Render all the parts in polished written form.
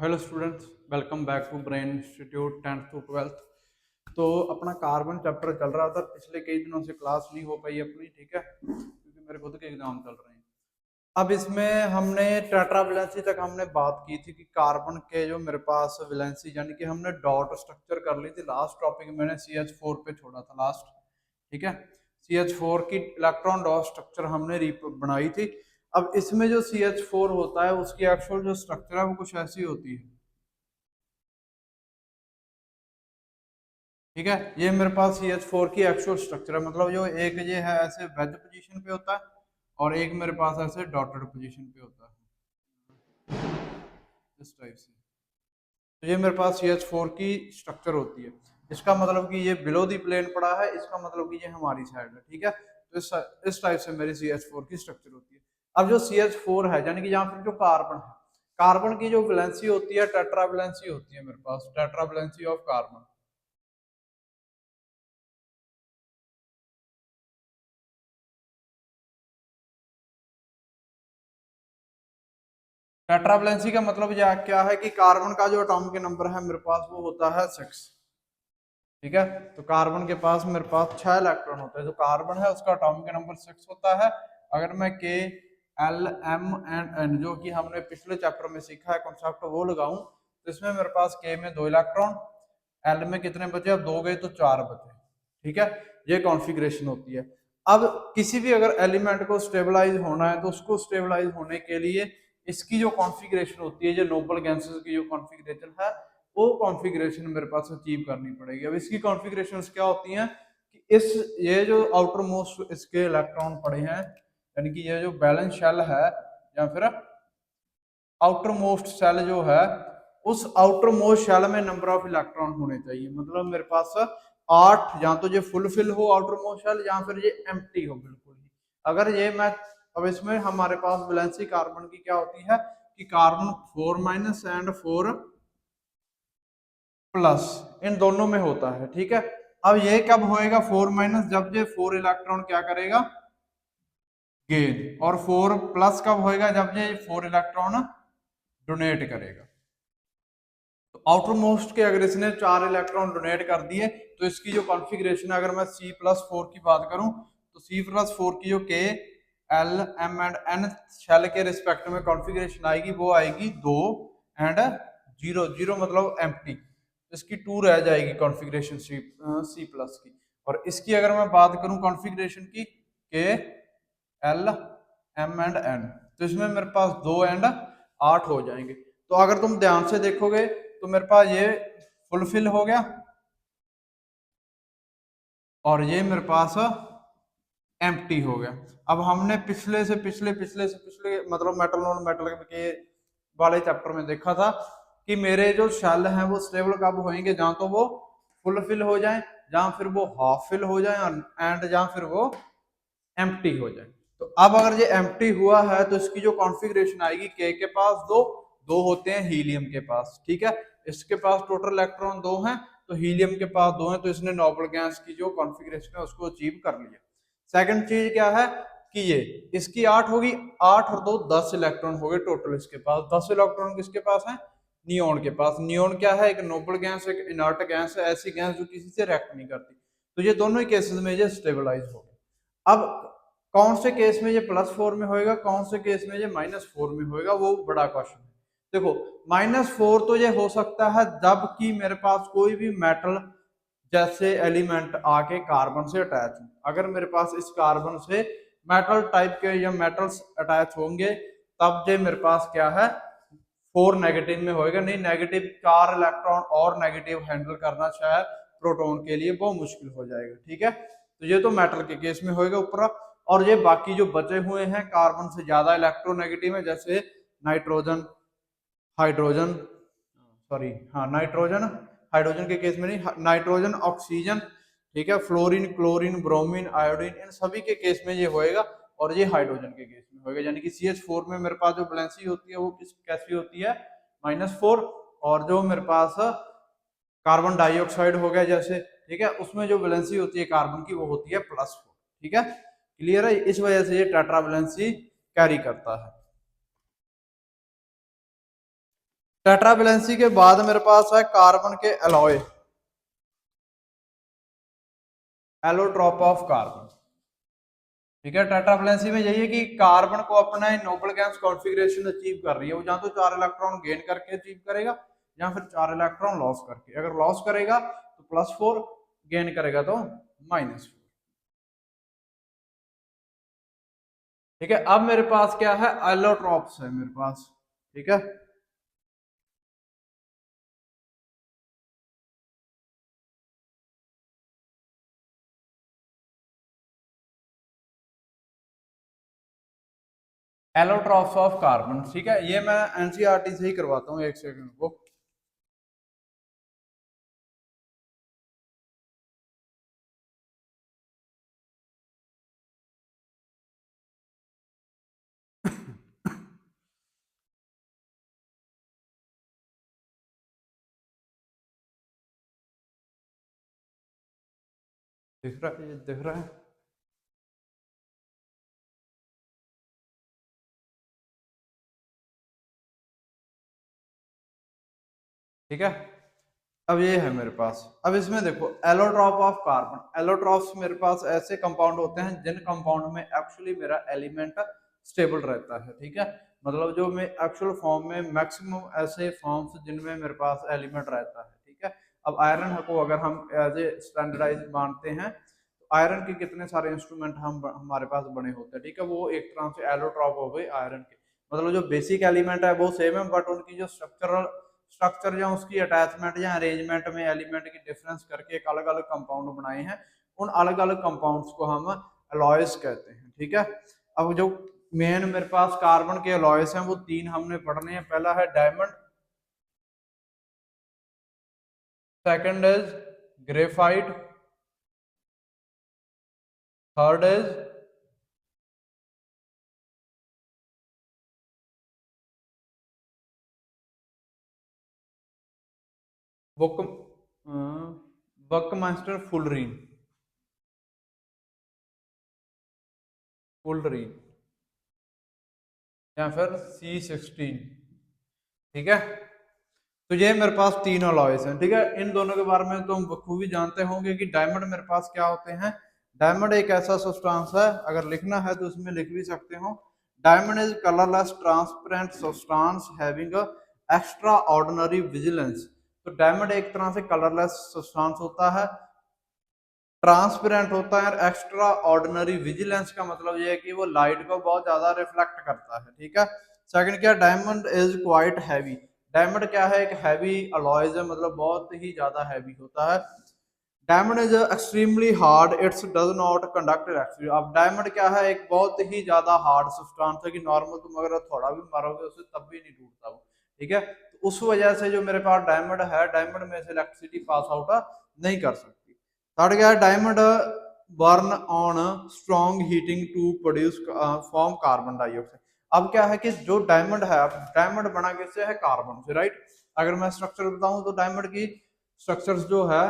Hello students, welcome back to Brain Institute 10th to 12th। तो अपना carbon chapter चल रहा था। पिछले कई दिनों से क्लास नहीं हो पाई अपनी, ठीक है, क्योंकि मेरे खुद के एग्जाम चल रहे हैं। अब इसमें हमने टेट्रा वैलेंसी तक हमने बात की थी कि कार्बन के जो मेरे पास वैलेंसी यानी कि हमने डॉट स्ट्रक्चर कर ली थी। लास्ट टॉपिक मैंने CH4 पे छोड़ा था लास्ट, ठीक है। CH4 की इलेक्ट्रॉन डॉट स्ट्रक्चर हमने बनाई थी। अब इसमें जो CH4 होता है उसकी एक्चुअल जो स्ट्रक्चर है वो कुछ ऐसी होती है, ठीक है। ये मेरे पास CH4 की एक्चुअल स्ट्रक्चर है, मतलब जो एक ये है ऐसे वेज पोजीशन पे होता है और एक मेरे पास ऐसे डॉटेड पोजीशन पे होता है इस टाइप से। तो ये मेरे पास CH4 की स्ट्रक्चर होती है। इसका मतलब कि ये बिलो दी प्लेन पड़ा है, इसका मतलब कि ये हमारी साइड है, ठीक है। तो इस टाइप से मेरी CH4 की स्ट्रक्चर होती है। अब जो CH4 है यानी कि यहाँ पर जो कार्बन है, कार्बन की जो वैलेंसी होती है टेट्रा वैलेंसी होती है मेरे पास, tetravalency of carbon. Tetravalency का मतलब यह क्या है कि कार्बन का जो एटॉमिक नंबर है मेरे पास वो होता है 6, ठीक है। तो कार्बन के पास मेरे पास 6 इलेक्ट्रॉन होते हैं। जो कार्बन है उसका एटॉमिक नंबर 6 होता है। अगर मैं K L M and N जो कि हमने पिछले चैप्टर में सीखा है कॉन्सेप्ट वो लगाऊं तो इसमें मेरे पास K में 2 इलेक्ट्रॉन, L में कितने बचे, अब 2 गए तो 4 बचे, ठीक है। ये कॉन्फ़िगरेशन होती है। अब किसी भी अगर एलिमेंट को स्टेबलाइज होना है तो उसको स्टेबलाइज होने के लिए इसकी जो कॉन्फ़िगरेशन होती है, जो नोबल गैसेस की जो कॉन्फ़िगरेशन है वो कॉन्फ़िगरेशन मेरे पास अचीव करनी पड़ेगी। अब इसकी कॉन्फ़िगरेशन क्या होती हैं कि इस ये जो आउटर मोस्ट इसके इलेक्ट्रॉन पड़े हैं यानी कि ये जो बैलेंस शेल है या फिर आउटर मोस्ट शेल जो है उस आउटर मोस्ट शेल में नंबर ऑफ इलेक्ट्रॉन होने चाहिए। मतलब मेरे पास 8, या तो ये फुलफिल हो आउटर मोस्ट शेल या फिर ये एम्प्टी हो बिल्कुल ही। अगर ये मैं अब इसमें हमारे पास वैलेंसी कार्बन की क्या होती है कि कार्बन 4 माइनस एंड 4 प्लस इन दोनों में होता है, ठीक है। अब ये कब होएगा 4 माइनस, जब ये 4 इलेक्ट्रॉन क्या करेगा गेन, और 4 प्लस कब होएगा जब ये 4 इलेक्ट्रॉन डोनेट करेगा। तो आउटर मोस्ट के अगर इसने 4 इलेक्ट्रॉन डोनेट कर दिए तो इसकी जो कॉन्फ़िगरेशन है, अगर मैं C+4 की बात करूं तो C+4 की जो K L M and N shell के रिस्पेक्ट में कॉन्फ़िगरेशन आएगी वो आएगी 2 एंड 0 0 मतलब एम्प्टी। इसकी 2 रह जाएगी कॉन्फ़िगरेशन C प्लस की। और इसकी अगर मैं बात करूं कॉन्फ़िगरेशन की K L M and N तो इसमें मेरे पास 2 एंड 8 हो जाएंगे। तो अगर तुम ध्यान से देखोगे तो मेरे पास ये फुलफिल हो गया और ये मेरे पास एम्प्टी हो गया। अब हमने पिछले मतलब मेटल नॉन मेटल के वाले चैप्टर में देखा था कि मेरे जो शेल हैं वो स्टेबल कब होंगे, जहां तो वो फुलफिल हो जाए, जहां फिर वो हाफ फिल हो जाए एंड जहां फिर वो एम्प्टी हो जाए। तो अब अगर ये एम्प्टी हुआ है तो इसकी जो कॉन्फ़िगरेशन आएगी के पास दो दो होते हैं हीलियम के पास, ठीक है। इसके पास टोटल इलेक्ट्रॉन 2 हैं तो हीलियम के पास 2 हैं, तो इसने नोबल गैस की जो कॉन्फ़िगरेशन है उसको अचीव कर लिया। सेकंड चीज क्या है कि ये इसकी 8 होगी, 8 और 2 10 इलेक्ट्रॉन हो गए टोटल। इसके पास 10 इलेक्ट्रॉन किसके पास है, नियोन के पास। नियोन क्या है, एक नोबल गैस एक इनर्ट गैस है, ऐसी गैस जो किसी से रिएक्ट नहीं करती। तो ये दोनों ही केसेस में ये स्टेबलाइज हो गए। अब कौन से केस में ये +4 में होएगा, कौन से केस में ये -4 में होएगा, वो बड़ा क्वेश्चन है। देखो -4 तो ये हो सकता है जब कि मेरे पास कोई भी मेटल जैसे एलिमेंट आके कार्बन से अटैच हो। अगर मेरे पास इस कार्बन से मेटल टाइप के या मेटल्स अटैच होंगे तब ये मेरे पास क्या है 4 नेगेटिव में होएगा। नहीं, नेगेटिव 4 इलेक्ट्रॉन और नेगेटिव हैंडल करना शायद प्रोटॉन के लिए बहुत मुश्किल हो जाएगा, ठीक है। तो ये तो मेटल के केस में होएगा ऊपर। और ये बाकी जो बचे हुए हैं कार्बन से ज्यादा इलेक्ट्रोनेगेटिव है, जैसे नाइट्रोजन, हाइड्रोजन, सॉरी हाँ नाइट्रोजन, हाइड्रोजन के केस में नहीं, नाइट्रोजन, ऑक्सीजन, ठीक है, फ्लोरीन, क्लोरीन, ब्रोमीन, आयोडीन, इन सभी के केस में ये होएगा। और ये हाइड्रोजन के केस में होएगा। यानी कि CH4 में मेरे पास जो वैलेंसी होती है वो किस कैसी होती है -4। और जो मेरे पास कार्बन डाइऑक्साइड हो गया जैसे, ठीक है, उसमें जो वैलेंसी होती है कार्बन की वो होती है +4, ठीक है। क्लियर है, इस वजह से ये टेट्रा वैलेंसी कैरी करता है। टेट्रा वैलेंसी के बाद मेरे पास है कार्बन के एलॉय, एलोट्रॉप ऑफ कार्बन। ठीक है, टेट्रा वैलेंसी में यही है कि कार्बन को अपना नोबल गैस कॉन्फ़िगरेशन अचीव कर रही है, वो जहां तो 4 इलेक्ट्रॉन गेन करके अचीव करेगा या फिर 4 इलेक्ट्रॉन लॉस करके। अगर लॉस करेगा तो +4, गेन करेगा तो -4। ठीक है, अब मेरे पास क्या है, एलोट्रॉप्स है मेरे पास। ठीक है, एलोट्रॉप्स ऑफ कार्बन। ठीक है, ये मैं एनसीईआरटी से ही करवाता हूँ, एक सेकंड को। दिख रहा है, ये दिख रहा है। ठीक है, अब ये है मेरे पास। अब इसमें देखो, एलोट्रॉप ऑफ कार्बन, एलोट्रॉप्स मेरे पास ऐसे कंपाउंड होते हैं जिन कंपाउंड में एक्चुअली मेरा एलिमेंट स्टेबल रहता है। ठीक है, मतलब जो मैं एक्चुअल फॉर्म में मैक्सिमम ऐसे फॉर्म्स जिनमें मेरे पास एलिमेंट रहता है। ठीक है, अब आयरन को अगर हम एज ए स्टैंडर्डाइज मानते हैं तो आयरन के कितने सारे इंस्ट्रूमेंट हमारे पास बने होते हैं। ठीक है, वो एक तरह से एलोट्रॉप हो गए आयरन के। मतलब जो बेसिक एलिमेंट है वो सेम है, बट उनकी जो स्ट्रक्चर या उसकी अटैचमेंट या अरेंजमेंट में एलिमेंट की डिफरेंस करके एक अलग अलग कंपाउंड बनाए हैं। उन अलग अलग कंपाउंड्स को हम अलॉयस कहते हैं। ठीक है, अब जो मेन मेरे पास कार्बन के अलॉयस हैं वो 3 हमने पढ़ने हैं। पहला है diamond, second is graphite, third is buck buckminster fullerene, fullerene या फिर C16। ठीक है, तो ये मेरे पास 3 अलॉयस हैं। ठीक है, इन दोनों के बारे में तो हम बखूबी जानते होंगे कि डायमंड मेरे पास क्या होते हैं। डायमंड एक ऐसा सब्सटेंस है, अगर लिखना है तो उसमें लिख भी सकते हो। Diamond is colourless transparent substance having extra ordinary vigilance. तो डायमंड एक तरह से कलरलेस सब्सटेंस होता है, ट्रांसपेरेंट होता है, और एक्स्ट्रा ऑर्डिनरी विजिलेंस का मतलब ये है कि वो लाइट को बहुत ज्यादा रिफ्लेक्ट करता है। ठीक है, सेकंड क्या, diamond is quite heavy. Diamond क्या है, एक हैवी अलॉयज है, मतलब बहुत ही ज्यादा हैवी होता है। Diamond is extremely hard, it's does not conduct electricity. अब डायमंड क्या है, एक बहुत ही ज्यादा हार्ड सब्सटेंस है कि नॉर्मल तुम अगर थोड़ा भी मारोगे उसे तब भी नहीं टूटता वो। ठीक है, तो उस वजह से जो मेरे पास डायमंड है, डायमंड में से इलेक्ट्रिसिटी पास आउट नहीं कर सकती। थर्ड क्या है, diamond burn on strong heating to produce form carbon dioxide. अब क्या है कि जो डायमंड है, डायमंड बना कैसे है, कार्बन से, राइट। अगर मैं स्ट्रक्चर बताऊं तो डायमंड की स्ट्रक्चर्स जो है,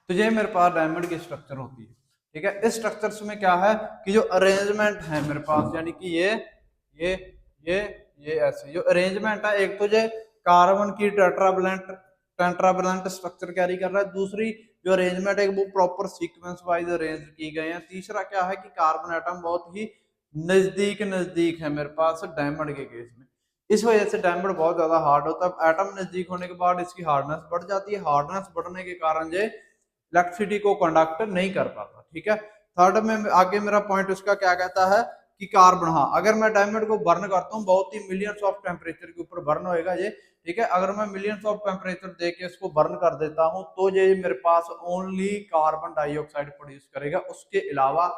तो ये मेरे पास डायमंड की स्ट्रक्चर होती है। ठीक है, इस स्ट्रक्चर्स में क्या है कि जो अरेंजमेंट है मेरे पास, यानी कि ये ये ये ऐसे जो अरेंजमेंट है, एक तो ये कार्बन की टेट्रावैलेंट स्ट्रक्चर कैरी कर रहा है, दूसरी जो अरेंजमेंट है वो प्रॉपर सीक्वेंस वाइज अरेंज की गए हैं, तीसरा क्या है कि कार्बन एटम बहुत ही नजदीक नजदीक है मेरे पास डायमंड के केस में। इस वजह से डायमंड बहुत ज्यादा हार्ड होता है। एटम नजदीक होने के बाद इसकी हार्डनेस बढ़ जाती है, हार्डनेस बढ़ने के कारण ये इलेक्ट्रिसिटी को कंडक्ट नहीं कर पाता। ठीक है, थर्ड में आगे मेरा पॉइंट उसका क्या कहता है कि कार्बन, हाँ, अगर मैं डायमंड को बर्न करता हूँ बहुत ही मिलियंस ऑफ टेम्परेचर के ऊपर बर्न होएगा ये। ठीक है, अगर मैं मिलियंस ऑफ टेम्परेचर दे के इसको बर्न कर देता हूँ तो ये मेरे पास ओनली कार्बन डाइऑक्साइड प्रोड्यूस करेगा, उसके अलावा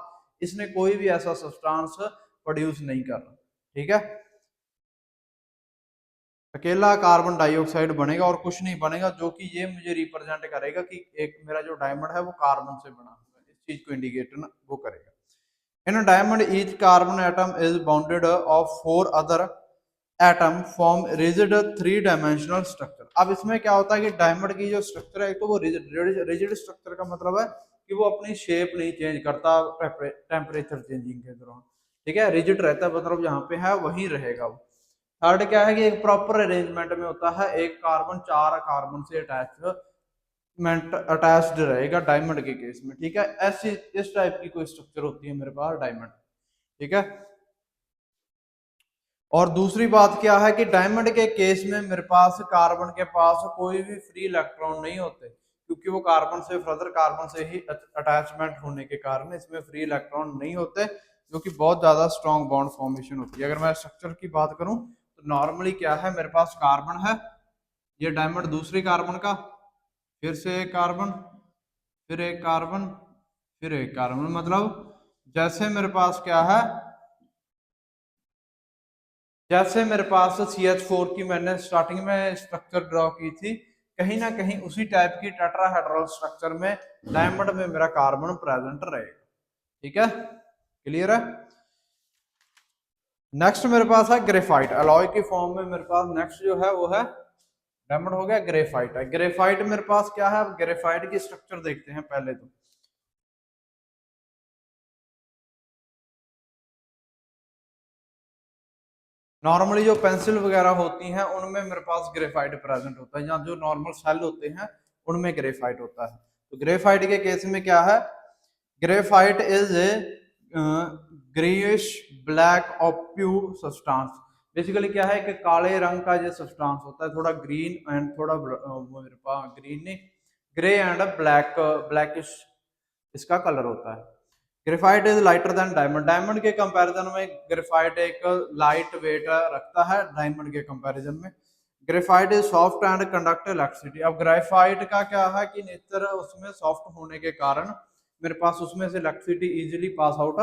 इसने कोई भी ऐसा सब्सटेंस प्रोड्यूस नहीं करना। ठीक है, अकेला कार्बन डाइऑक्साइड बनेगा और कुछ नहीं बनेगा, जो कि ये मुझे रिप्रेजेंट करेगा कि एक मेरा जो डायमंड है वो कार्बन से बना हुआ है, इस चीज को इंडिकेट ना वो करेगा। In diamond each carbon atom is bounded of 4 other atom form rigid three dimensional structure. अब इसमें क्या होता है कि डायमंड की जो स्ट्रक्चर है, तो वो रिजिड स्ट्रक्चर का मतलब है कि वो अपनी शेप नहीं चेंज करता टेम्परेचर चेंजिंग के दौरान, ठीक है, रिजिड रहता है, मतलब जहाँ पे है वहीं रहेगा वो। थर्ड क्या है कि एक प्रॉपर अरेंजमेंट में होता है, एक कार्बन चार कार्बन से अटैच्ड रहेगा डायमंड के केस में, ठीक है। ऐसी इस टाइप की कोई स्ट्रक्चर होती है मेरे पास डायमंड, ठीक है। और दूसरी बात क्या है कि डायमंड के केस में मेरे पास कार्बन के पास कोई भी फ्री इलेक्ट्रॉन नहीं होते, क्योंकि वो कार्बन से फर्दर कार्बन से ही अटैचमेंट होने के कारण इसमें फ्री इलेक्ट्रॉन नहीं होते, जो कि बहुत ज्यादा स्ट्रॉन्ग बॉन्ड फॉर्मेशन होती है। अगर मैं स्ट्रक्चर की बात करूं तो नॉर्मली क्या है, मेरे पास कार्बन है, ये डायमंड दूसरी कार्बन का, फिर से एक कार्बन, फिर एक कार्बन, फिर एक कार्बन, मतलब जैसे मेरे पास क्या है, जैसे मेरे पास CH4 की मैंने स्टार्टिंग में स्ट्रक्चर ड्रॉ की थी, कहीं ना कहीं उसी टाइप की टेट्राहेड्रल स्ट्रक्चर में डायमंड में मेरा कार्बन प्रेजेंट रहेगा, ठीक है, क्लियर है। नेक्स्ट मेरे पास है ग्रेफाइट अलॉय की फॉर्म में, मेरे पास नेक्स्ट जो है वो है डायमंड हो गया, ग्रेफाइट है। ग्रेफाइट मेरे पास क्या है, ग्रेफाइट की स्ट्रक्चर देखते हैं पहले तो। नॉर्मली जो पेंसिल वगैरह होती हैं उनमें मेरे पास ग्रेफाइट प्रेजेंट होता है, या जो नॉर्मल सेल होते हैं उनमें ग्रेफाइट होता है। तो ग्रेफाइट के केस में क्या है, graphite is a greyish black opaque substance. Basically क्या है कि काले रंग का जो सब्सटेंस होता है, थोड़ा ग्रीन एंड थोड़ा मेरे पास ग्रीन नहीं, ग्रे एंड ब्लैक, ब्लैकिश इसका कलर होता है। Graphite is lighter than diamond, diamond के कंपैरिजन में ग्रेफाइट एक लाइट वेट रखता है डायमंड के कंपैरिजन में। Graphite is soft and conduct electricity. अब ग्रेफाइट का क्या है कि नेचर उसमें सॉफ्ट होने के कारण मेरे पास उसमें से इलेक्ट्रिसिटी इजीली पास आउट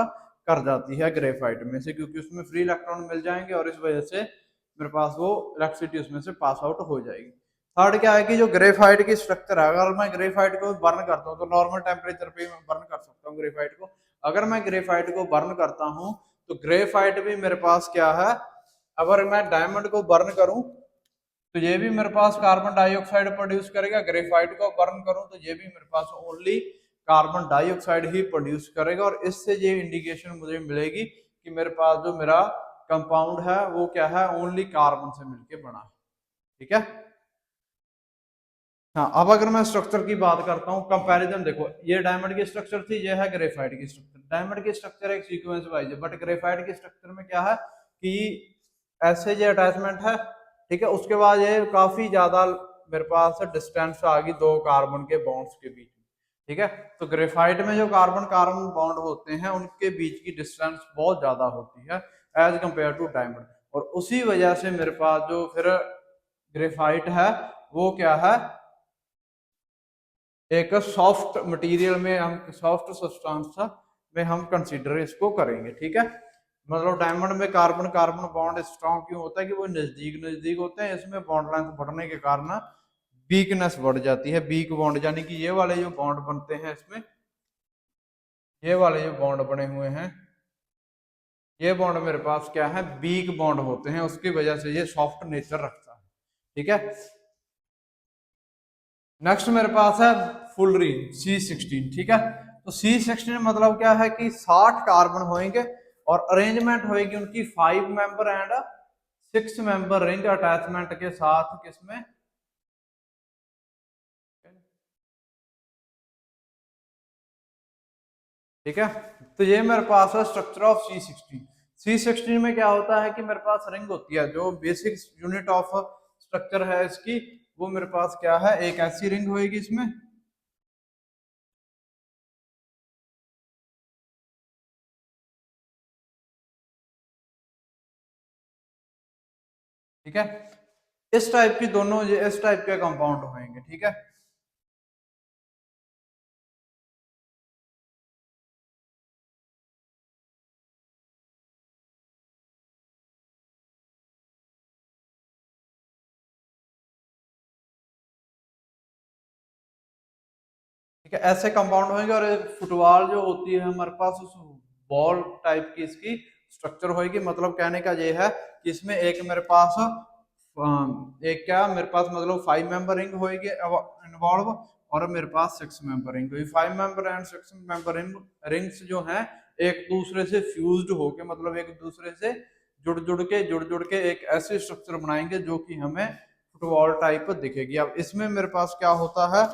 कर जाती है ग्रेफाइट में से, क्योंकि उसमें फ्री इलेक्ट्रॉन मिल जाएंगे और इस वजह से मेरे पास वो इलेक्ट्रिसिटी उसमें से पास आउट हो जाएगी। थर्ड क्या है कि जो ग्रेफाइट की स्ट्रक्चर है, अगर मैं ग्रेफाइट को बर्न करता हूँ तो नॉर्मल टेम्परेचर पे मैं बर्न कर सकता हूँ ग्रेफाइट को। अगर मैं ग्रेफाइट को बर्न करता हूं तो ग्रेफाइट भी मेरे पास क्या है, अगर मैं डायमंड को बर्न करूं तो ये भी मेरे पास कार्बन डाइऑक्साइड प्रोड्यूस करेगा, ग्रेफाइट को बर्न करूं तो ये भी मेरे पास ओनली कार्बन डाइऑक्साइड ही प्रोड्यूस करेगा। और इससे ये इंडिकेशन मुझे मिलेगी कि मेरे पास जो मेरा कंपाउंड है वो क्या है, ओनली कार्बन से मिलके बना है, ठीक है। हाँ, अब अगर मैं स्ट्रक्चर की बात करता हूँ, कंपैरिजन देखो, ये डायमंड की स्ट्रक्चर थी, ये है ग्रेफाइट की स्ट्रक्चर। डायमंड की स्ट्रक्चर एक सीक्वेंस वाइज है, बट ग्रेफाइट की स्ट्रक्चर में क्या है कि ऐसे ये अटैचमेंट है, ठीक है, उसके बाद ये काफी ज्यादा मेरे पास डिस्टेंस आ गई दो कार्बन के बॉन्ड्स के बीच, ठीक है। तो ग्रेफाइट में जो कार्बन कार्बन बॉन्ड होते हैं उनके बीच की डिस्टेंस बहुत ज्यादा होती है एज कंपेयर टू डायमंड, और उसी वजह से मेरे पास जो फिर ग्रेफाइट है वो क्या है, एक सॉफ्ट मटेरियल में, हम सॉफ्ट सब्सटेंस में हम कंसीडर इसको करेंगे, ठीक है। मतलब डायमंड में कार्बन कार्बन बॉन्ड स्ट्रॉन्ग क्यों होता है कि वो नजदीक नजदीक होते हैं, इसमें बॉन्ड लेंथ बढ़ने के कारण वीकनेस बढ़ जाती है, वीक बॉन्ड, यानी कि ये वाले जो बॉन्ड बनते हैं इसमें, ये वाले जो बॉन्ड बने हुए हैं, ये बॉन्ड मेरे पास क्या है, वीक बॉन्ड होते हैं, उसकी वजह से ये सॉफ्ट नेचर रखता है, ठीक है। नेक्स्ट मेरे पास है फुलरीन C16, ठीक है। तो C16 मतलब क्या है कि 60 कार्बन होंगे और अरेंजमेंट होगी उनकी 5 member and 6 member ring attachment के साथ, किसमें, ठीक है। तो ये मेरे पास है स्ट्रक्चर ऑफ C16। C16 में क्या होता है कि मेरे पास रिंग होती है, जो बेसिक यूनिट ऑफ स्ट्रक्चर है इसकी, वो मेरे पास क्या है, एक ऐसी रिंग होगी इसमें, ठीक है। इस टाइप की दोनों, इस टाइप के कंपाउंड होंगे, ठीक है। ठीक है, ऐसे कंपाउंड होंगे। और फुटबॉल जो होती है हमारे पास, उस बॉल टाइप की इसकी स्ट्रक्चर होगी। मतलब कहने का ये है कि इसमें एक मेरे पास एक क्या मेरे पास मतलब 5 मेंबर रिंग होगी इन्वॉल्व, और मेरे पास 6 मेंबर रिंग हुई। 5 मेंबर एंड 6 मेंबर रिंग्स जो हैं एक दूसरे से फ्यूज्ड होके, मतलब एक दूसरे से जुड़ जुड़ के एक ऐसी स्ट्रक्चर बनाएंगे जो कि हमें फुटबॉल टाइप दिखेगी। अब इसमें मेरे पास क्या होता है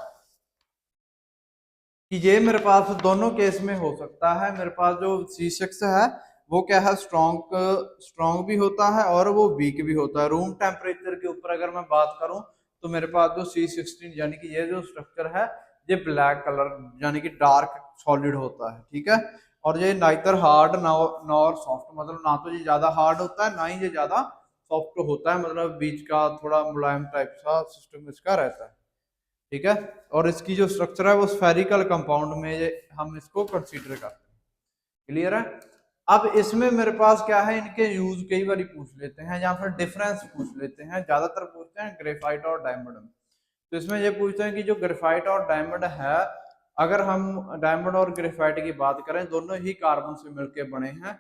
कि ये मेरे पास दोनों केस में हो सकता है। मेरे पास जो C6 है वो क्या है, स्ट्रॉन्ग भी होता है और वो वीक भी होता है। रूम टेम्परेचर के ऊपर अगर मैं बात करूं तो मेरे पास जो C16 यानी कि ये जो स्ट्रक्चर है ये ब्लैक कलर यानी कि डार्क सॉलिड होता है, ठीक है। और ये नाइदर हार्ड नॉर सॉफ्ट, मतलब ना तो ये ज्यादा हार्ड होता है ना ही ये ज्यादा सॉफ्ट होता है, मतलब बीच का थोड़ा मुलायम टाइप सा सिस्टम इसका रहता है, ठीक है। और इसकी जो स्ट्रक्चर है वो स्फेरिकल कंपाउंड में ये हम इसको कंसीडर करते हैं। क्लियर है। अब इसमें मेरे पास क्या है, इनके यूज कई बार पूछ लेते हैं या फिर डिफरेंस पूछ लेते हैं, ज्यादातर पूछते हैं ग्रेफाइट और डायमंड में। तो इसमें ये पूछते हैं कि जो ग्रेफाइट और डायमंड है, अगर हम डायमंड और ग्रेफाइट की बात करें दोनों ही कार्बन से मिलकर बने हैं,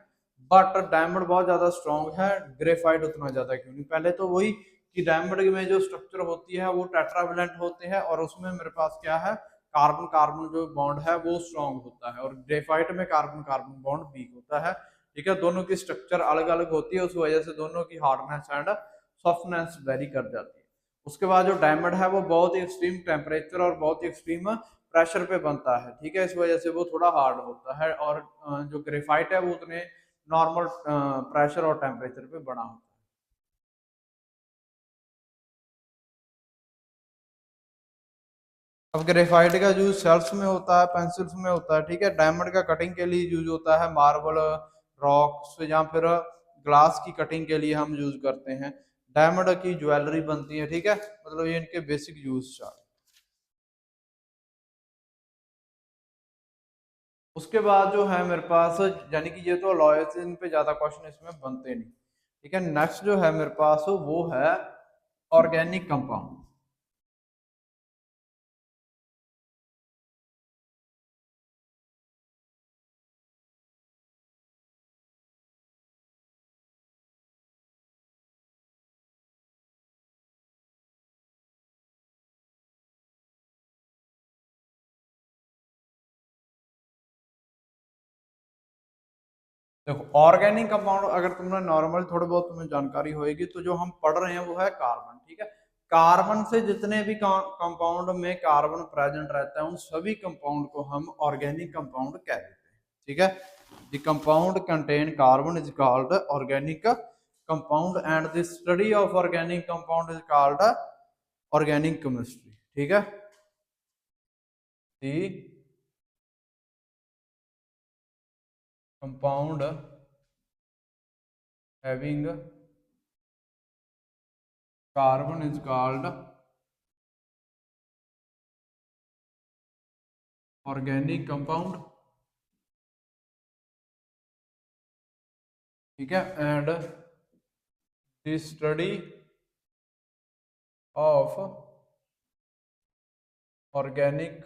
बट डायमंड बहुत ज्यादा स्ट्रॉन्ग है, ग्रेफाइट उतना ज्यादा क्यों नहीं। पहले तो वही कि डायमंड में जो स्ट्रक्चर होती है वो टेट्रावेलेंट होते हैं और उसमें मेरे पास क्या है, कार्बन कार्बन जो बॉन्ड है वो स्ट्रॉन्ग होता है, और ग्रेफाइट में कार्बन कार्बन बॉन्ड वीक होता है, ठीक है। दोनों की स्ट्रक्चर अलग अलग होती है, उस वजह से दोनों की हार्डनेस एंड सॉफ्टनेस वेरी कर जाती है। उसके बाद जो डायमंड है वो बहुत ही एक्सट्रीम टेम्परेचर और बहुत ही एक्सट्रीम प्रेशर पे बनता है, ठीक है, इस वजह से वो थोड़ा हार्ड होता है। और जो ग्रेफाइट है वो उतने नॉर्मल प्रेशर और टेम्परेचर पे बना होता है। अब ग्रेफाइट का यूज शेल्स में होता है, पेंसिल्स में होता है, ठीक है। डायमंड का कटिंग के लिए यूज होता है, मार्बल, रॉक्स या फिर ग्लास की कटिंग के लिए हम यूज करते हैं। डायमंड की ज्वेलरी बनती है, ठीक है। मतलब ये इनके बेसिक यूज चार। उसके बाद जो है मेरे पास, यानी कि ये तो लॉयस, इन पे ज्यादा क्वेश्चन इसमें बनते नहीं, ठीक है। नेक्स्ट जो है मेरे पास वो है ऑर्गेनिक कंपाउंड। देखो ऑर्गेनिक कंपाउंड अगर तुमने नॉर्मल थोड़ा बहुत तुम्हें जानकारी होगी तो जो हम पढ़ रहे हैं वो है कार्बन, ठीक है। कार्बन से जितने भी कंपाउंड में कार्बन प्रेजेंट रहता है उन सभी कंपाउंड को हम ऑर्गेनिक कंपाउंड कह देते हैं, ठीक है। The compound contain carbon is called organic compound and the study of organic compound is called organic chemistry, ठीक है। The compound having carbon is called organic compound, ठीक है। And the study of organic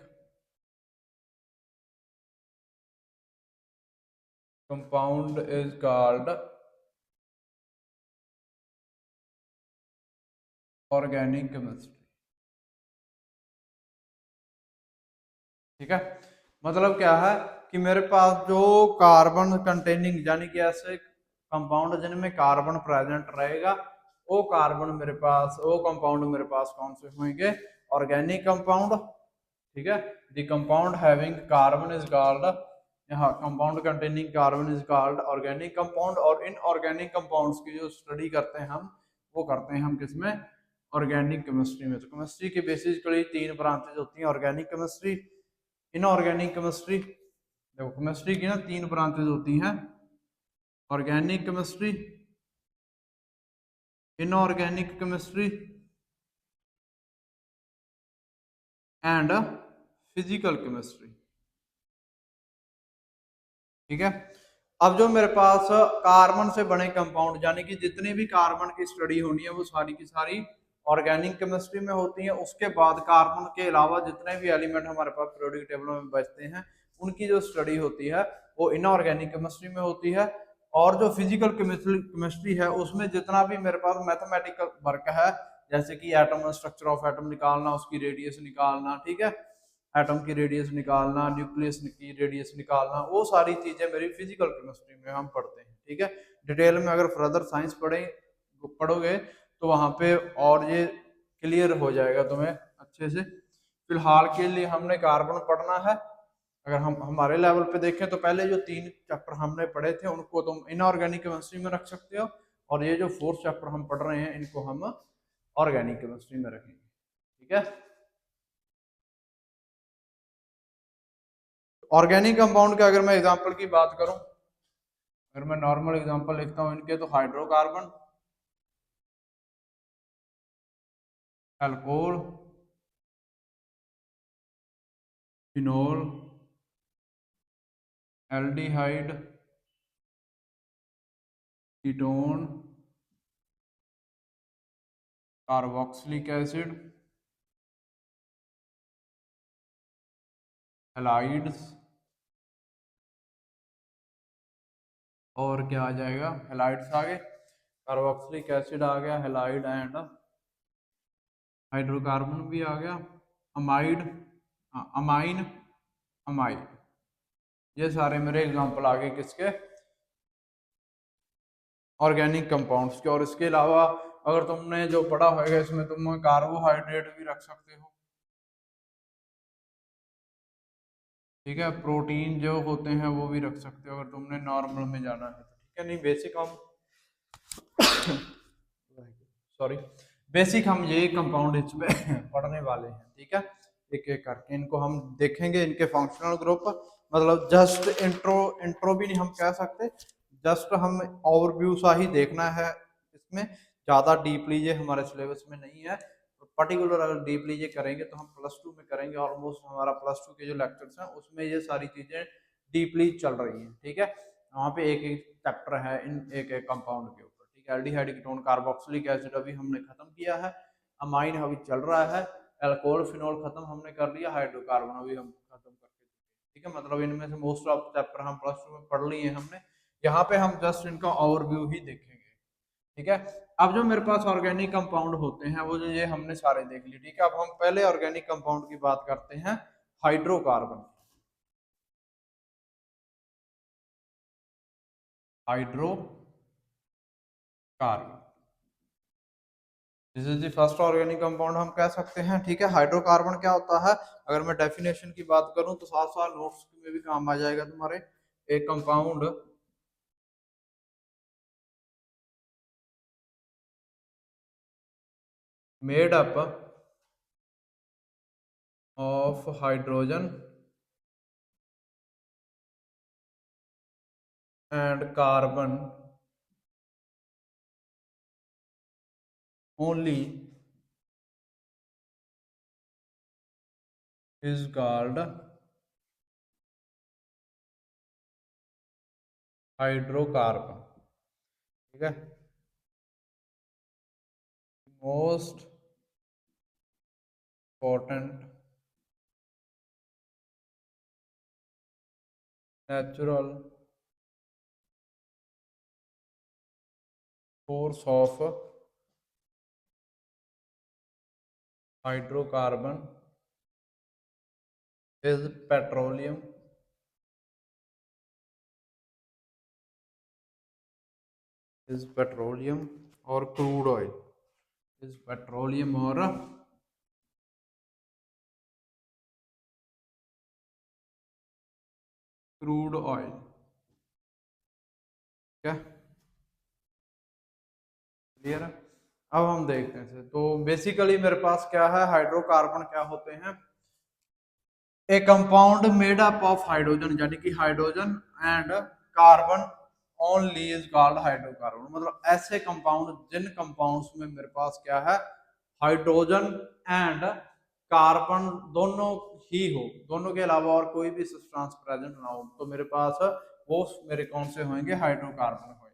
compound is called organic chemistry, ठीक है। मतलब क्या है कि मेरे पास जो कार्बन कंटेनिंग यानी कि ऐसे कंपाउंड जिनमें कार्बन प्रेजेंट रहेगा वो कार्बन मेरे पास, वो कंपाउंड मेरे पास कौन से होंगे, ऑर्गेनिक कंपाउंड, ठीक है। The compound having carbon is called, यहाँ compound containing carbon is called organic compound. और इन ऑर्गेनिक कंपाउंड्स की जो स्टडी करते हैं हम वो करते हैं हम किसमें, ऑर्गेनिक केमिस्ट्री में। तो केमिस्ट्री की बेसिकली 3 ब्रांचेज होती हैं, ऑर्गेनिक केमिस्ट्री, इनऑर्गेनिक केमिस्ट्री। देखो केमिस्ट्री की ना 3 ब्रांचेज होती हैं, organic chemistry, inorganic chemistry and physical chemistry, ठीक है। अब जो मेरे पास कार्बन से बने कंपाउंड यानी कि जितने भी कार्बन की स्टडी होनी है वो सारी की सारी ऑर्गेनिक केमिस्ट्री में होती है। उसके बाद कार्बन के अलावा जितने भी एलिमेंट हमारे पास पीरियोडिक टेबल में बचते हैं उनकी जो स्टडी होती है वो इनऑर्गेनिक केमिस्ट्री में होती है। और जो फिजिकल केमिस्ट्री है उसमें जितना भी मेरे पास मैथमेटिकल वर्क है, जैसे कि एटम, स्ट्रक्चर ऑफ एटम निकालना, उसकी रेडियस निकालना, ठीक है, एटम की रेडियस निकालना, न्यूक्लियस की रेडियस निकालना, वो सारी चीजें मेरी फिजिकल केमिस्ट्री में हम पढ़ते हैं, ठीक है। डिटेल में अगर फर्दर साइंस पढ़ोगे तो वहां पे और ये क्लियर हो जाएगा तुम्हें अच्छे से। फिलहाल के लिए हमने कार्बन पढ़ना है। अगर हम हमारे लेवल पे देखें तो पहले जो 3 चैप्टर हमने पढ़े थे उनको तुम इनऑर्गेनिक केमिस्ट्री में रख सकते हो, और ये जो 4th चैप्टर हम पढ़ रहे हैं इनको हम ऑर्गेनिक केमिस्ट्री में रखेंगे, ठीक है। ऑर्गेनिक कंपाउंड के अगर मैं एग्जांपल की बात करूं, अगर मैं नॉर्मल एग्जांपल लिखता हूं इनके, तो hydrocarbon, alcohol, phenol, aldehyde, ketone, carboxylic acid, halides, और क्या आ जाएगा, हैलाइड्स आ गए, कार्बोक्सिलिक एसिड आ गया, हैलाइड एंड हाइड्रोकार्बन भी आ गया, अमाइड, अमाइन, अमाइड, ये सारे मेरे एग्जांपल आ गए किसके, ऑर्गेनिक कंपाउंड्स के। और इसके अलावा अगर तुमने जो पढ़ा होगा इसमें तुम कार्बोहाइड्रेट भी रख सकते हो, ठीक है, प्रोटीन जो होते हैं वो भी रख सकते हो अगर तुमने नॉर्मल में जाना है तो, ठीक है। नहीं, बेसिक हम सॉरी बेसिक हम ये कंपाउंड इसमें पढ़ने वाले हैं, ठीक है। एक एक करके इनको हम देखेंगे, इनके फंक्शनल ग्रुप, मतलब जस्ट इंट्रो, इंट्रो भी नहीं हम कह सकते, जस्ट हम ओवरव्यू सा ही देखना है इसमें, ज़्यादा डीपली ये हमारे सिलेबस में नहीं है। पर्टिकुलर अगर डीपली ये करेंगे तो हम +2 में करेंगे, ऑलमोस्ट हमारा +2 के जो लेक्चर्स हैं उसमें ये सारी चीज़ें डीपली चल रही हैं, ठीक है। वहाँ पे एक एक चैप्टर है इन एक एक कंपाउंड के ऊपर, ठीक है। एल्डिहाइड, कीटोन, कार्बोक्सिलिक एसिड अभी हमने खत्म किया है, अमाइन अभी चल रहा है, अल्कोहल, फिनोल खत्म हमने कर लिया, हाइड्रोकार्बन अभी हम खत्म करके, ठीक है। मतलब इनमें से मोस्ट ऑफ चैप्टर हम +2 में पढ़ लिए हमने, यहाँ पे हम जस्ट इनका ओवरव्यू ही देखेंगे, ठीक है। अब जो मेरे पास ऑर्गेनिक कंपाउंड होते हैं वो जो ये हमने सारे देख लिए, ठीक है। अब हम पहले ऑर्गेनिक कंपाउंड की बात करते हैं, hydrocarbon, hydrocarbon, this is the first organic compound हम कह सकते हैं, ठीक है। हाइड्रोकार्बन क्या होता है, अगर मैं डेफिनेशन की बात करूं तो साथ साथ नोट्स में भी काम आ जाएगा तुम्हारे। एक compound made up of hydrogen and carbon only is called hydrocarbon, ठीक है। Most important natural source of hydrocarbon is petroleum, is petroleum or crude oil, is petroleum or crude oil, क्या क्लियर है। अब हम देखते हैं, तो बेसिकली मेरे पास क्या है, हाइड्रोकार्बन क्या होते हैं, ए compound made up of hydrogen, यानी कि hydrogen and carbon only is called hydrocarbon, मतलब ऐसे कंपाउंड जिन कंपाउंड्स में मेरे पास क्या है, हाइड्रोजन एंड कार्बन दोनों ही हो, दोनों के अलावा और कोई भी सब्सटेंस प्रेजेंट ना हो, तो मेरे पास वो मेरे कौन से होंगे, हाइड्रोकार्बन होंगे,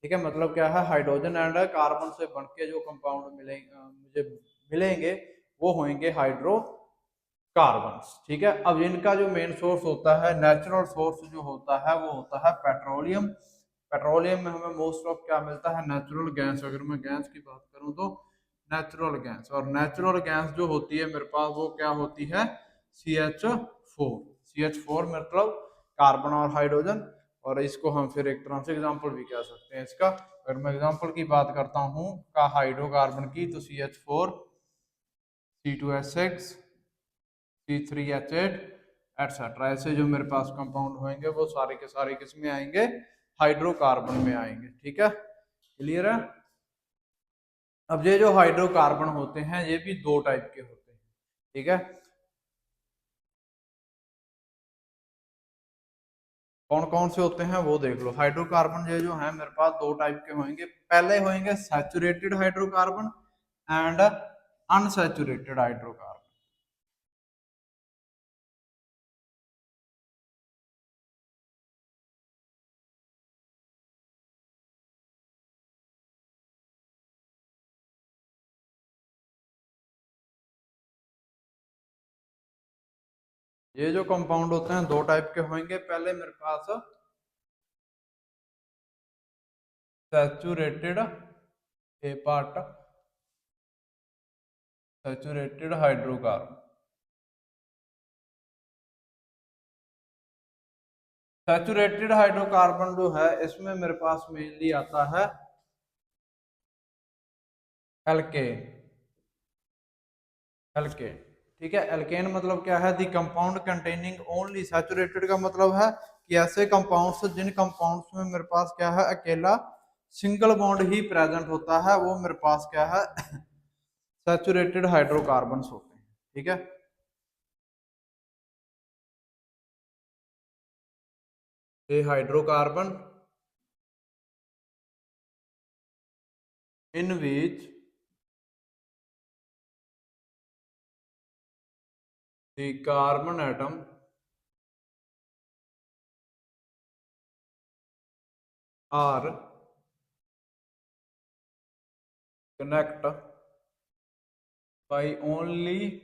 ठीक है। मतलब क्या है, हाइड्रोजन एंड कार्बन से बनके जो कंपाउंड मिलेंगे मुझे मिलेंगे वो होंगे हाइड्रोकार्बन, ठीक है। अब इनका जो मेन सोर्स होता है, नेचुरल सोर्स जो होता है वो होता है पेट्रोलियम, पेट्रोलियम में हमें मोस्ट ऑफ क्या मिलता है, नेचुरल गैस। अगर मैं गैस की बात करूं तो नेचुरल गैस, और नेचुरल गैस जो होती है मेरे पास वो क्या होती है, CH4। CH4 मतलब कार्बन और हाइड्रोजन, और इसको हम फिर एक तरह से एग्जाम्पल भी कह सकते हैं इसका। अगर मैं एग्जाम्पल की बात करता हूँ का हाइड्रोकार्बन की, तो CH4, C2H6, C3H8 एटसेट्रा, ऐसे जो मेरे पास कंपाउंड होंगे वो सारे के सारे किस में आएंगे, हाइड्रोकार्बन में आएंगे। ठीक है, क्लियर है। अब ये जो हाइड्रोकार्बन होते हैं ये भी दो टाइप के होते हैं। ठीक है, कौन कौन से होते हैं वो देख लो। हाइड्रोकार्बन ये जो है मेरे पास दो टाइप के होंगे। पहले होंगे saturated hydrocarbon and unsaturated hydrocarbon. ये जो कंपाउंड होते हैं दो टाइप के होंगे। पहले मेरे पास saturated, a part saturated hydrocarbon. Saturated hydrocarbon जो है इसमें मेरे पास मेनली आता है एल्केन। एल्केन, ठीक है। एल्केन मतलब क्या है, the compound containing only saturated का मतलब है कि ऐसे कंपाउंड्स जिन कंपाउंड्स में मेरे पास क्या है, अकेला सिंगल बॉन्ड ही प्रेजेंट होता है, वो मेरे पास क्या है सैचुरेटेड हाइड्रोकार्बन्स होते हैं। ठीक है, ये hydrocarbon in which the carbon atom are connect by only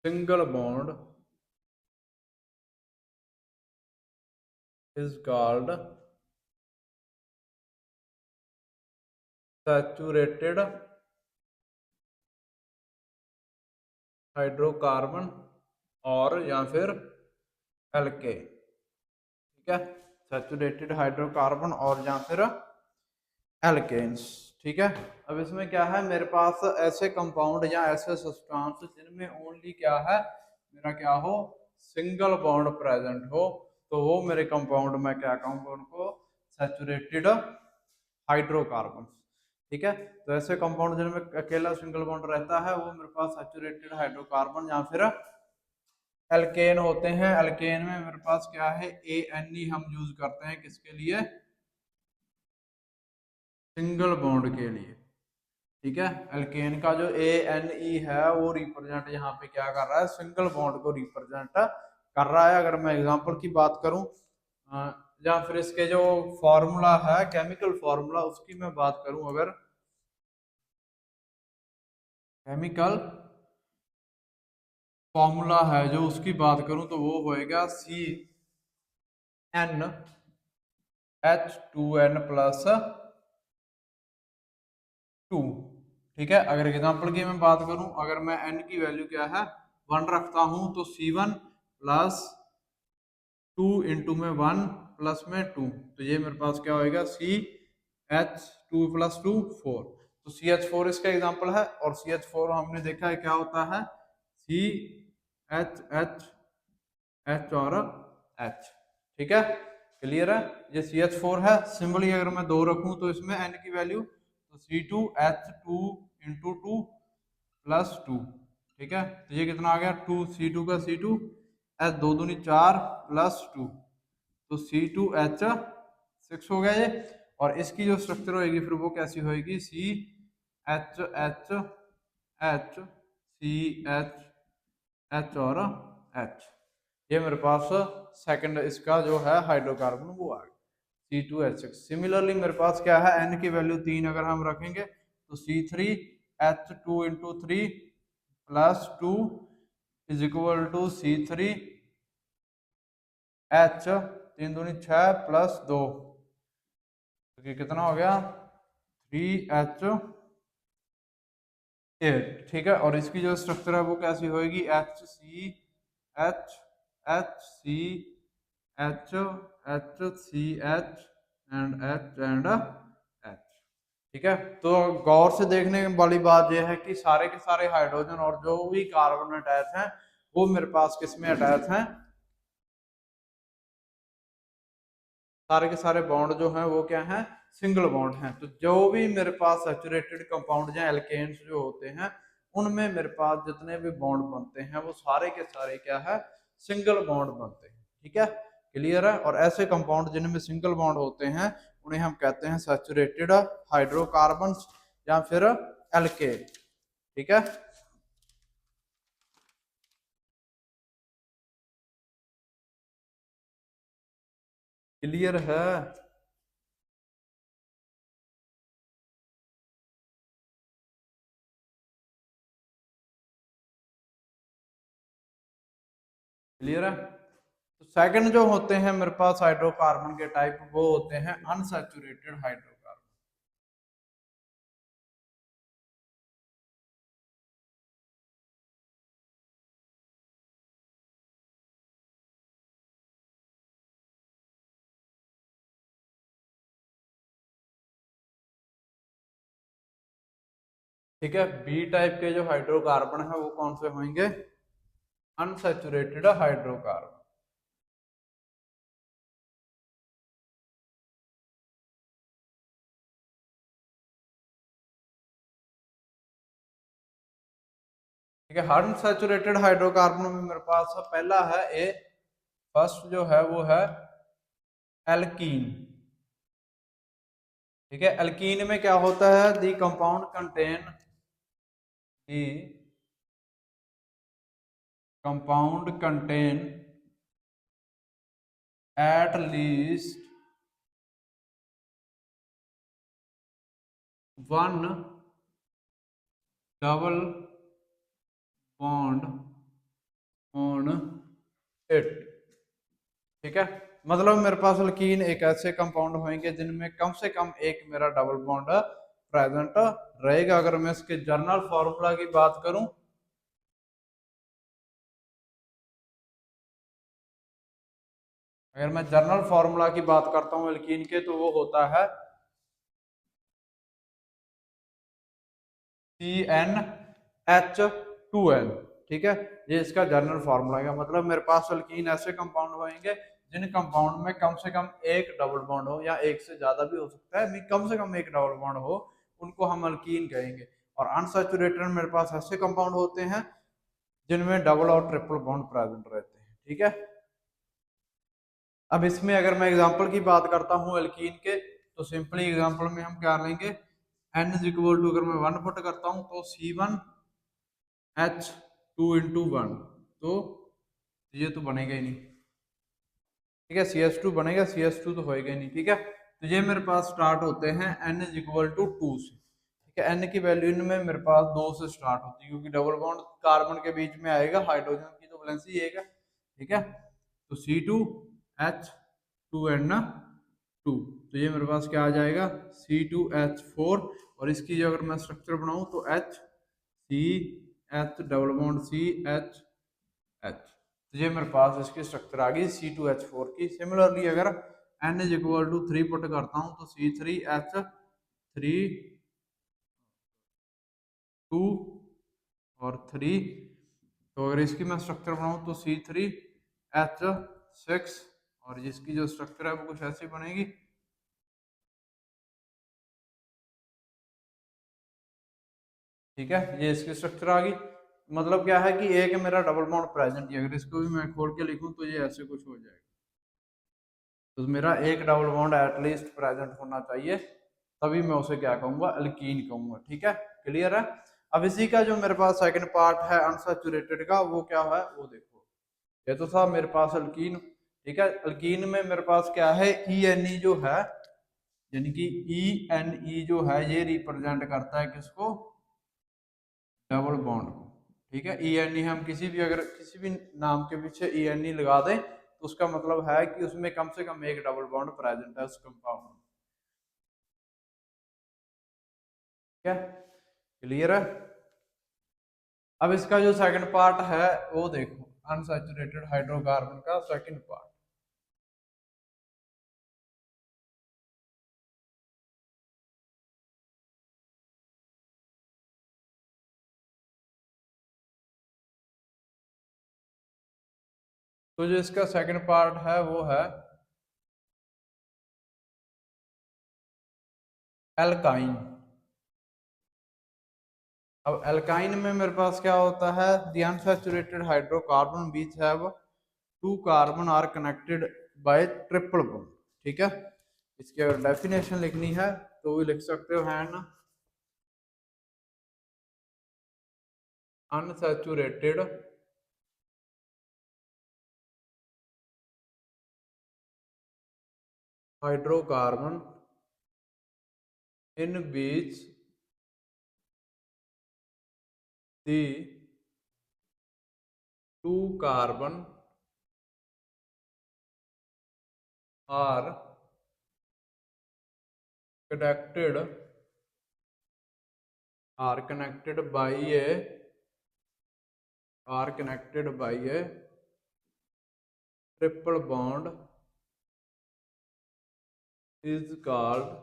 single bond is called saturated hydrocarbon और या फिर एल्केन। ठीक है, सैचुरेटेड हाइड्रोकार्बन और या फिर एल्केन्स। ठीक है, अब इसमें क्या है मेरे पास ऐसे कंपाउंड या ऐसे सब्सटेंस जिनमें ओनली क्या है मेरा क्या हो, सिंगल बॉन्ड प्रेजेंट हो, तो वो मेरे कंपाउंड में क्या कहूँगा उनको, सैचुरेटेड हाइड्रोकार्बन। ठीक है, तो ऐसे कंपाउंड जिनमें अकेला सिंगल बॉन्ड रहता है वो मेरे पास सैचुरेटेड हाइड्रोकार्बन या फिर एल्केन होते हैं। एल्केन में मेरे पास क्या है, ANE हम यूज करते हैं किसके लिए, सिंगल बॉन्ड के लिए। ठीक है, एल्केन का जो ANE है वो रिप्रेजेंट यहाँ पे क्या कर रहा है, सिंगल बॉन्ड को रिप्रेजेंट कर रहा है। अगर मैं एग्जांपल की बात करूं या फिर इसके जो फॉर्मूला है, केमिकल फॉर्मूला, उसकी मैं बात करूं, अगर केमिकल फॉर्मूला है जो उसकी बात करूं तो वो होएगा CnH2n+2। ठीक है, अगर एग्जांपल की मैं बात करूं, अगर मैं n की वैल्यू क्या है 1 रखता हूं तो C1+2 में 1 प्लस में 2, तो ये मेरे पास क्या होएगा CH2+2 4। तो CH4 इसका एग्जांपल है, और CH4 हमने देखा है क्या होता है, CH और H। ठीक है, क्लियर है। ये CH4 है, सिंबली अगर मैं 2 रखूं तो इसमें n की वैल्यू तो C2H2 × 2 + 2। ठीक है, तो ये कितना आ गया, 2 C2 का C2, H 2 दूनी 4 + 2, तो C2H6 हो गया ये। और इसकी जो स्ट्रक्चर होगी फिर वो कैसी होगी, CHHH और H। ये मेरे पास सेकंड इसका जो है हाइड्रोकार्बन वो आ गया C2H6। सिमिलरली मेरे पास क्या है, n की वैल्यू 3 अगर हम रखेंगे तो C3H2 × 3 + 2 = C3H 3 दूनी 6 प्लस 2, तो ये कितना हो गया 3H8, ठीक है। और इसकी जो स्ट्रक्चर है वो कैसी होगी, HCH HCH HCH and H, ठीक है। तो गौर से देखने वाली बात यह है कि सारे के सारे हाइड्रोजन और जो भी कार्बन अटैच हैं वो मेरे पास किस में अटैच हैं, सारे के सारे बॉन्ड जो हैं वो क्या हैं, सिंगल बॉन्ड हैं। तो जो भी मेरे पास सैचुरेटेड कंपाउंड या एल्केन्स जो होते हैं उनमें मेरे पास जितने भी बॉन्ड बनते हैं वो सारे के सारे क्या है, सिंगल बॉन्ड बनते हैं, ठीक है, क्लियर है। और ऐसे कंपाउंड जिनमें सिंगल बॉन्ड होते हैं उन्हें हम कहते हैं सैचुरेटेड हाइड्रोकार्बन या फिर एल्केन, ठीक है। क्लियर है। क्लियर है। तो सेकंड जो होते हैं मेरे पास हाइड्रोकार्बन के टाइप वो होते हैं अनसैचुरेटेड हाइड्रोकार्बन। ठीक है, बी टाइप के जो हाइड्रोकार्बन है वो कौन से होंगे, अनसैचुरेटेड हाइड्रोकार्बन। ठीक है, अनसैचुरेटेड हाइड्रोकार्बन में मेरे पास पहला है ए, फर्स्ट जो है वो है एल्कीन। ठीक है, एल्कीन में क्या होता है, the compound contain, the compound contain at least one double bond on it. ठीक है, मतलब मेरे पास अल्कीन एक ऐसे कंपाउंड होंगे जिनमें कम से कम एक मेरा डबल बॉन्ड प्रेजेंट रहेगा। अगर मैं इसके जर्नल फॉर्मूला की बात करूं, अगर मैं जर्नल फॉर्मूला की बात करता हूं अल्कीन के, तो वो होता है CnH2n। ठीक है, ये इसका जर्नल फार्मूला है। मतलब मेरे पास अल्कीन ऐसे कंपाउंड होंगे जिन कंपाउंड में कम से कम एक डबल बॉन्ड हो, या एक से ज्यादा भी हो सकता है, कम से कम एक डबल बॉन्ड हो, उनको हम अल्कीन कहेंगे। और अनसैचुरेटेड मेरे पास ऐसे कंपाउंड होते हैं जिनमें डबल और ट्रिपल बॉन्ड प्रेजेंट रहते हैं। ठीक है, अब इसमें अगर मैं एग्जांपल की बात करता हूं एल्कीन के, तो सिंपली एग्जांपल में हम क्या लेंगे, n इज इक्वल टू, अगर मैं 1 पुट करता हूं तो C1H2 × 1, तो ये तो बनेगा ही नहीं। ठीक है, CH2 बनेगा, CH2 तो होएगा ही नहीं। ठीक है, तो ये मेरे पास स्टार्ट होते हैं n इज इक्वल टू 2 से। ठीक है, n की वैल्यू इनमें मेरे पास 2 से स्टार्ट होती है, क्योंकि डबल बॉन्ड कार्बन के बीच में आएगा, हाइड्रोजन की तो वैलेंसी एक है। ठीक है, तो C2H2n2, तो ये मेरे पास क्या आ जाएगा, C2H4। और इसकी जो अगर मैं स्ट्रक्चर बनाऊं तो HCH डबल बॉन्ड CHH, तो ये मेरे पास इसकी स्ट्रक्चर आ गई C2H4 की। सिमिलरली अगर n is equal to 3 put करता हूं तो C3H3 2 और 3, तो अगर इसकी मैं स्ट्रक्चर बनाऊं तो C3H6, और इसकी जो स्ट्रक्चर है वो कुछ ऐसी बनेगी। ठीक है, ये इसकी स्ट्रक्चर आ गई। मतलब क्या है कि एक मेरा डबल बॉन्ड प्रेजेंट है, अगर इसको भी मैं खोल के लिखूं तो ये ऐसे कुछ हो जाएगा। तो मेरा एक डबल बॉन्ड एटलीस्ट प्रेजेंट होना चाहिए, तभी मैं उसे क्या कहूंगा, अल्कीन कहूंगा। ठीक है, क्लियर है। अब इसी का जो मेरे पास सेकंड पार्ट है अनसैचुरेटेड का, वो क्या है वो देखो। ये तो था मेरे पास अल्कीन। ठीक है, अल्कीन में मेरे पास क्या है, ENE जो है, यानी कि ENE जो है ये रिप्रेजेंट करता है किसको, डबल बॉन्ड को। ठीक है, ENE हम किसी भी, अगर किसी भी नाम के पीछे ENE लगा दें तो उसका मतलब है कि उसमें कम से कम एक डबल बॉन्ड प्रेजेंट है उस कंपाउंड में। ठीक है, क्लियर है। अब इसका जो सेकंड पार्ट है वो देखो, अनसैचुरेटेड हाइड्रोकार्बन का सेकंड पार्ट। तो जो इसका सेकंड पार्ट है वो है एल्काइन। अब एल्काइन में मेरे पास क्या होता है, the unsaturated hydrocarbon which have two carbon are connected by triple bond. ठीक है, इसकी अगर डेफिनेशन लिखनी है तो भी लिख सकते हो, है ना, unsaturated hydrocarbon in which the two carbon are connected are connected by a are connected by a triple bond is called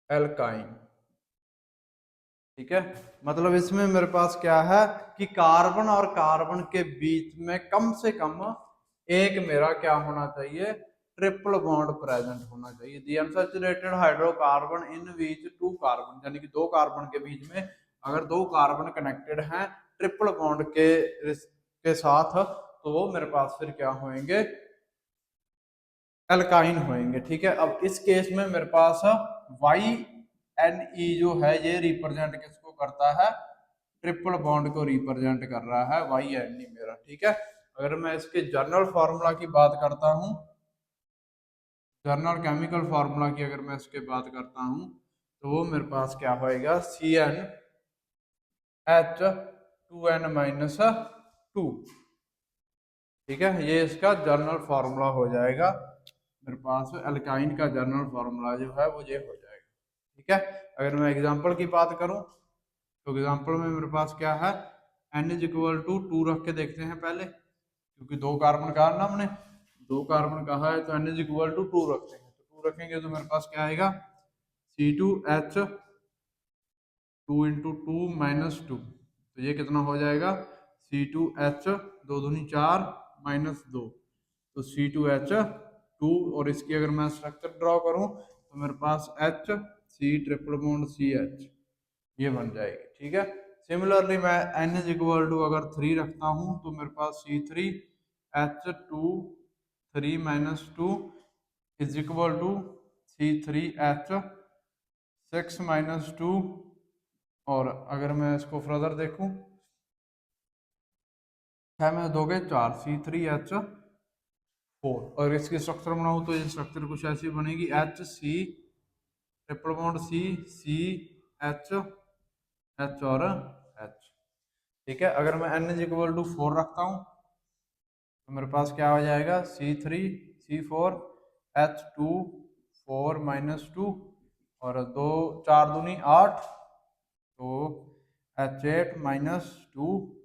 alkyne। ठीक है, मतलब इसमें मेरे पास क्या है कि कार्बन और कार्बन के बीच में कम से कम एक मेरा क्या होना चाहिए, ट्रिपल बॉन्ड प्रेजेंट होना चाहिए। दी अनसैचुरेटेड हाइड्रोकार्बन इन बीच टू कार्बन, यानी कि दो कार्बन के बीच में अगर दो कार्बन कनेक्टेड हैं ट्रिपल बॉन्ड के साथ, तो वो मेरे पास फिर क्या होंगे, एल्काइन होंगे। ठीक है, अब इस केस में मेरे पास वाई एन ई जो है ये रिप्रेजेंट किसको करता है, ट्रिपल बॉन्ड को रिप्रेजेंट कर रहा है वाई एन ई मेरा। ठीक है, अगर मैं इसके जर्नल फार्मूला की बात करता हूँ, जर्नल केमिकल फार्मूला की अगर मैं इसके बात करता हूँ तो वो मेरे पास क्या होएगा, C N H two N minus two. ठीक है, ये इसका जर्नल फार्मूला हो जाएगा मेरे पास, अल्काइन का जर्नल फार्मूला जो है वो ये हो जाएगा। ठीक है, अगर मैं एग्जांपल की बात करूं तो एग्जांपल में मेरे पास क्या है, n is equal to two रख के देखते हैं पहले, क्योंकि दो कार्बन कहा ना हमने, दो कार्बन कहा है तो n is equal to two रखते हैं, तो टू रखेंगे तो मेरे पास क्या आएगा, C2H two into two minus two, तो ये कितना हो जाएगा, C2H दो दूनी चार माइनस दो, तो C2H2, और इसकी अगर मैं स्ट्रक्चर ड्रॉ करूं तो मेरे पास H C triple bond CH ये बन जाएगी। ठीक है, सिमिलरली मैं N इज इक्वल टू अगर 3 रखता हूं तो मेरे पास C3H2 3 minus two is equal to C3H6 minus two, और अगर मैं इसको फर्दर देखूं, 6 में 2 गए 4, C3H4, और इसकी स्ट्रक्चर बनाऊं तो ये स्ट्रक्चर कुछ ऐसी बनेगी, HC ट्रिपल बॉन्ड CH और H। ठीक है, अगर मैं N इज इक्वल टू 4 रखता हूं तो मेरे पास क्या हो जाएगा, C3C4H2 4 माइनस टू, और दो चार दूनी 8, तो H8 minus two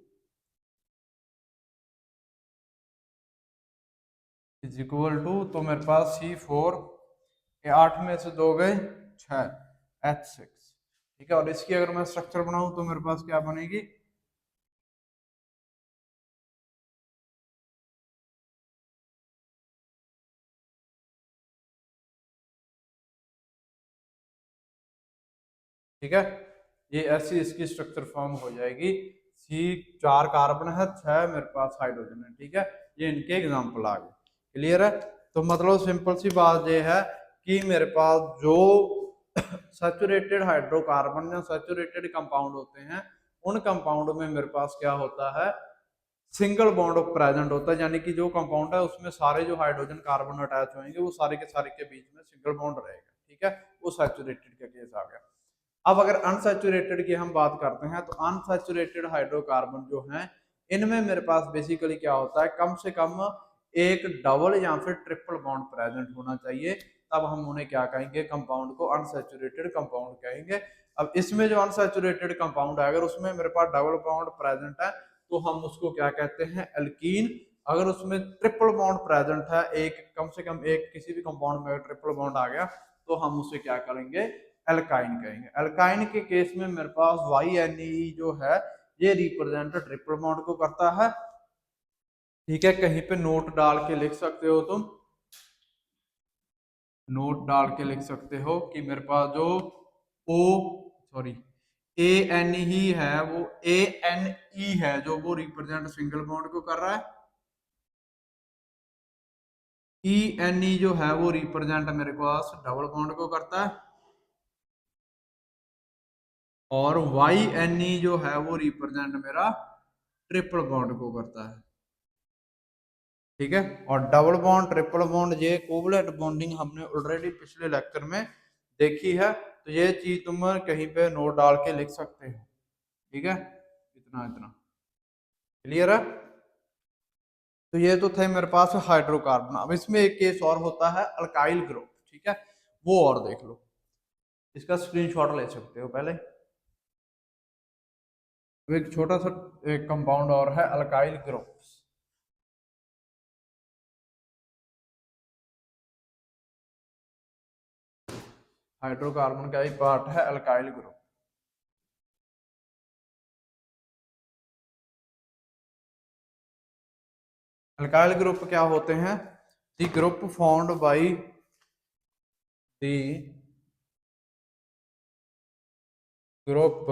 is equal to, तो मेरे पास C4 के 8 में से 2 गए 6, H6। ठीक है, और इसकी अगर मैं स्ट्रक्चर बनाऊं तो मेरे पास क्या बनेगी, ठीक है, ये ऐसी इसकी स्ट्रक्चर फॉर्म हो जाएगी। सी 4 कार्बन है, 6 मेरे पास हाइड्रोजन है। ठीक है, ये इनके एग्जांपल आ गए, क्लियर है। तो मतलब सिंपल सी बात ये है कि मेरे पास जो सैचुरेटेड हाइड्रोकार्बन या सैचुरेटेड कंपाउंड होते हैं उन कंपाउंड में मेरे पास क्या होता है, सिंगल बॉन्ड प्रेजेंट होता है, यानी कि जो कंपाउंड है उसमें सारे जो हाइड्रोजन कार्बन अटैच होंगे वो सारे के बीच में सिंगल बॉन्ड रहेगा। ठीक है, वो सैचुरेटेड का केस आ गया। अब अगर अनसैचुरेटेड की हम बात करते हैं तो अनसैचुरेटेड हाइड्रोकार्बन जो हैं इनमें मेरे पास बेसिकली क्या होता है, कम से कम एक डबल या फिर ट्रिपल बॉन्ड प्रेजेंट होना चाहिए, तब हम उन्हें क्या कहेंगे, कंपाउंड को अनसैचुरेटेड कंपाउंड कहेंगे। अब इसमें जो अनसैचुरेटेड कंपाउंड है, अगर उसमें मेरे पास डबल बॉन्ड प्रेजेंट है तो हम उसको क्या कहते हैं, एल्कीन। अगर उसमें ट्रिपल बॉन्ड प्रेजेंट है, एक कम से कम एक किसी भी कंपाउंड में अगर ट्रिपल बॉन्ड आ गया तो हम उसे क्या करेंगे, एल्काइन कहेंगे। एल्काइन के केस में मेरे पास YNE जो है ये रिप्रेजेंट ट्रिपल बॉन्ड को करता है। ठीक है, कहीं पे नोट डाल के लिख सकते हो तुम, नोट डाल के लिख सकते हो कि मेरे पास जो ओ सॉरी ANE ही है, वो ANE है जो वो रिप्रेजेंट सिंगल बॉन्ड को कर रहा है। ENE जो है वो रिप्रेजेंट मेरे पास डबल बॉन्ड को करता है, और YNE जो है वो रिप्रेजेंट मेरा ट्रिपल बॉन्ड को करता है। ठीक है, और डबल बॉन्ड ट्रिपल बॉन्ड ये कोवलेंट बॉन्डिंग हमने ऑलरेडी पिछले लेक्चर में देखी है, तो ये चीज तुम कहीं पे नोट डाल के लिख सकते हो। ठीक है, इतना इतना क्लियर है। तो ये तो थे मेरे पास हाइड्रोकार्बन। अब इसमें एक केस और होता है अल्काइल ग्रुप। ठीक है, वो और देख लो, इसका स्क्रीनशॉट ले सकते हो पहले। तो एक छोटा सा एक कंपाउंड और है अल्काइल ग्रुप। हाइड्रोकार्बन का एक पार्ट है अल्काइल ग्रुप। अल्काइल ग्रुप क्या होते हैं, the group formed by the group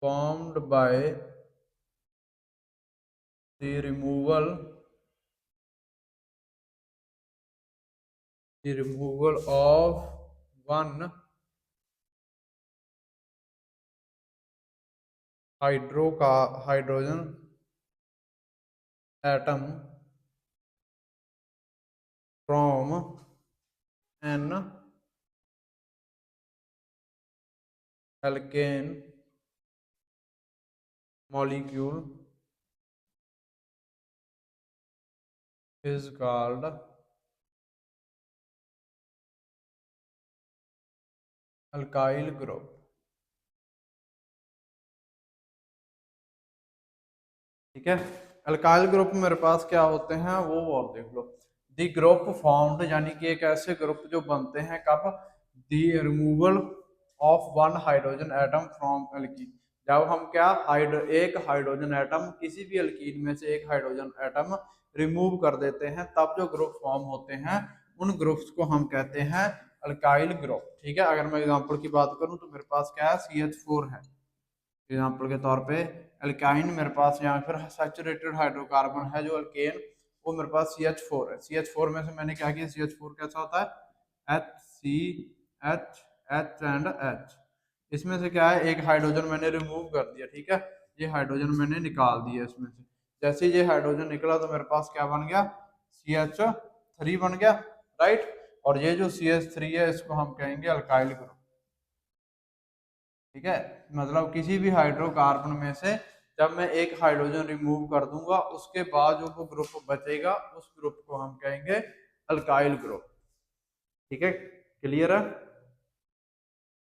formed by the removal of one hydrogen atom from an alkane molecule is called alkyl group। ठीक है, अल्काइल ग्रुप मेरे पास क्या होते हैं वो और देख लो। दी ग्रुप फॉर्म्ड यानी कि एक ऐसे ग्रुप जो बनते हैं कब, the removal of one hydrogen atom from alkene. जब हम क्या एक हाइड्रोजन एटम किसी भी एल्कीन में से एक हाइड्रोजन एटम रिमूव कर देते हैं, तब जो ग्रुप फॉर्म होते हैं उन ग्रुप्स को हम कहते हैं अल्काइल ग्रुप। ठीक है, अगर मैं एग्जांपल की बात करूं तो मेरे पास क्या है, CH4 है एग्जाम्पल के तौर पे। अल्काइन मेरे पास या फिर सैचुरेटेड हाइड्रोकार्बन है जो अल्केन, वो मेरे पास CH4 है। CH4 में से मैंने क्या किया, CH4 कैसा होता है, HCH एंड H। इसमें से क्या है, एक हाइड्रोजन मैंने रिमूव कर दिया। ठीक है, ये हाइड्रोजन मैंने निकाल दिया इसमें से। जैसे ये हाइड्रोजन निकला तो मेरे पास क्या बन गया, CH3 बन गया, राइट। और ये जो CH3 है इसको हम कहेंगे अल्काइल ग्रुप। ठीक है, मतलब किसी भी हाइड्रोकार्बन में से जब मैं एक हाइड्रोजन रिमूव कर दूंगा उसके बाद जो वो ग्रुप बचेगा उस ग्रुप को हम कहेंगे अल्काइल ग्रुप। ठीक है, क्लियर है।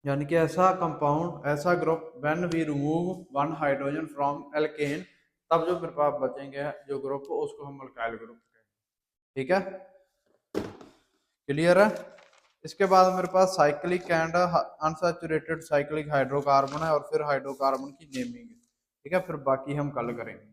यानी कि ऐसा कंपाउंड, ऐसा group when we remove one hydrogen from alkane, तब जो मेरे पास बचेंगे जो ग्रुप उसको हम अल्काइल ग्रुप कहेंगे। ठीक है, क्लियर है। इसके बाद मेरे पास cyclic and unsaturated cyclic hydrocarbon है, और फिर हाइड्रोकार्बन की नेमिंग है। ठीक है, फिर बाकी हम कल करेंगे।